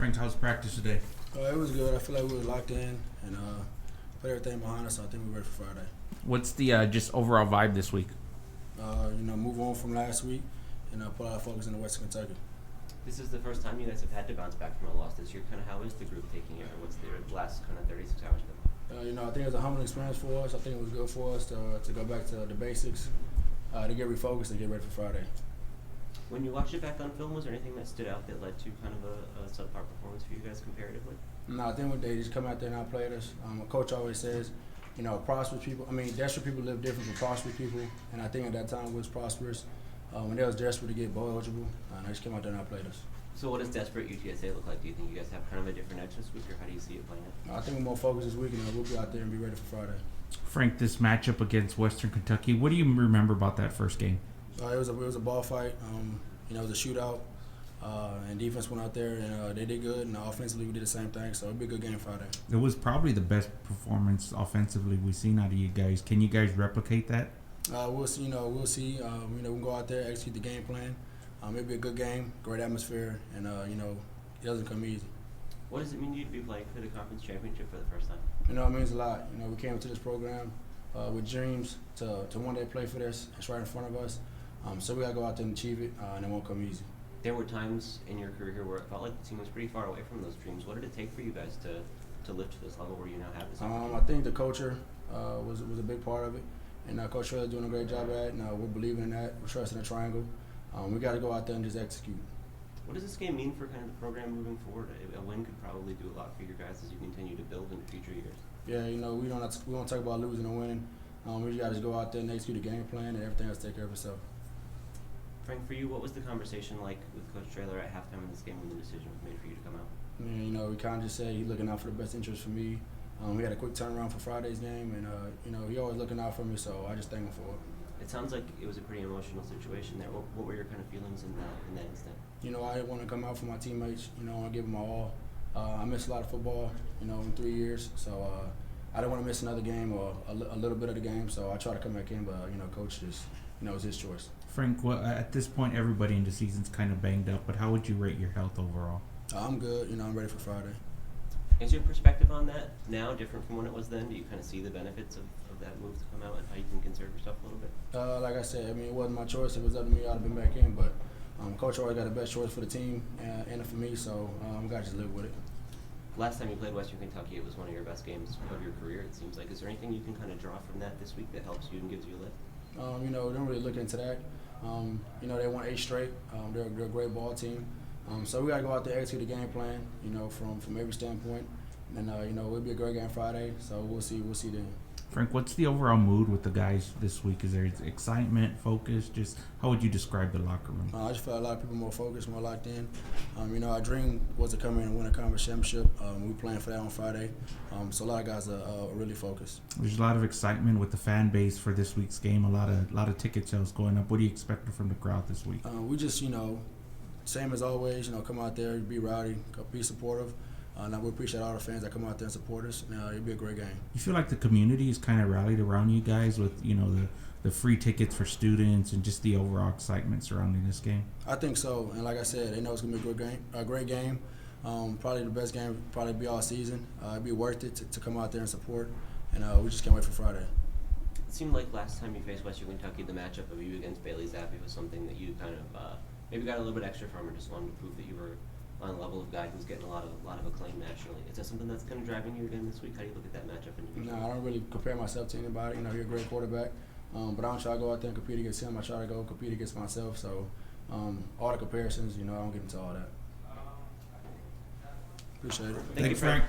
Frank, how's practice today? It was good. I feel like we were locked in and put everything behind us. So I think we're ready for Friday. What's the just overall vibe this week? Move on from last week and put our focus in Western Kentucky. This is the first time you guys have had to bounce back from a loss this year. Kind of how is the group taking it, or what's their last kind of 36 hours been? I think it was a humbling experience for us. I think it was good for us to go back to the basics, to get refocused and get ready for Friday. When you watched it back on film, was there anything that stood out that led to kind of a subpar performance for you guys comparatively? No, I think when they just come out there and outplayed us. A coach always says, prosperous people. Desperate people live different from prosperous people, and I think at that time we was prosperous. When they was desperate to get bowl eligible, they just came out there and outplayed us. So what does desperate UTSA look like? Do you think you guys have kind of a different edge this week, or how do you see it playing out? I think we're more focused this week, and we'll be out there and be ready for Friday. Frank, this matchup against Western Kentucky, what do you remember about that first game? It was a ball fight. It was a shootout, and defense went out there and they did good, and offensively we did the same thing. So it'll be a good game Friday. It was probably the best performance offensively we've seen out of you guys. Can you guys replicate that? We'll see. We'll see. We can go out there, execute the game plan. It'll be a good game, great atmosphere, and it doesn't come easy. What does it mean to you to be playing for the conference championship for the first time? It means a lot. We came into this program with dreams to one day play for this. It's right in front of us. So we got to go out there and achieve it, and it won't come easy. There were times in your career where it felt like the team was pretty far away from those dreams. What did it take for you guys to lift to this level where you now have this opportunity? I think the culture was a big part of it, and Coach Shredder's doing a great job at it. We're believing in that. We're trusting the triangle. We got to go out there and just execute. What does this game mean for kind of the program moving forward? A win could probably do a lot for you guys as you continue to build in the future years. Yeah, we don't talk about losing or winning. We got to just go out there and execute the game plan, and everything else take care of itself. Frank, for you, what was the conversation like with Coach Traylor at halftime in this game when the decision was made for you to come out? We kind of just said he's looking out for the best interest for me. We had a quick turnaround for Friday's game, and he always looking out for me, so I just thank him for it. It sounds like it was a pretty emotional situation there. What were your kind of feelings in that instant? I want to come out for my teammates. I want to give them my all. I missed a lot of football, in 3 years, so I didn't want to miss another game or a little bit of the game, so I try to come back in, but, Coach just, it was his choice. Frank, at this point, everybody in the season's kind of banged up, but how would you rate your health overall? I'm good. I'm ready for Friday. Is your perspective on that now different from when it was then? Do you kind of see the benefits of that move to come out and how you can conserve yourself a little bit? Like I said, it wasn't my choice. It was up to me. I'd have been back in, but Coach always got the best choice for the team and for me, so I got to just live with it. Last time you played Western Kentucky, it was one of your best games of your career, it seems like. Is there anything you can kind of draw from that this week that helps you and gives you a lift? Don't really look into that. They won 8 straight. They're a great ball team. So we got to go out there, execute the game plan, from every standpoint. And, it'll be a great game Friday, so we'll see then. Frank, what's the overall mood with the guys this week? Is there excitement, focus? Just how would you describe the locker room? I just felt a lot of people more focused, more locked in. Our dream was to come in and win a conference championship. We're playing for that on Friday. So a lot of guys are really focused. There's a lot of excitement with the fan base for this week's game. A lot of ticket sales going up. What do you expect from the crowd this week? We just, same as always, come out there, be rowdy, be supportive. We appreciate all the fans that come out there and support us. It'll be a great game. You feel like the community is kind of rallied around you guys with, the free tickets for students and just the overall excitement surrounding this game? I think so. And like I said, they know it's going to be a great game. Probably the best game probably be all season. It'd be worth it to come out there and support. And we just can't wait for Friday. It seemed like last time you faced Western Kentucky, the matchup of you against Bailey Zappi was something that you kind of maybe got a little bit extra from, or just wanted to prove that you were on a level of guy who's getting a lot of acclaim nationally. Is that something that's kind of driving you again this week? How do you look at that matchup individually? No, I don't really compare myself to anybody. You're a great quarterback. But I don't try to go out there and compete against him. I try to go compete against myself. So all the comparisons, I don't get into all that. Appreciate it. Thank you, Frank.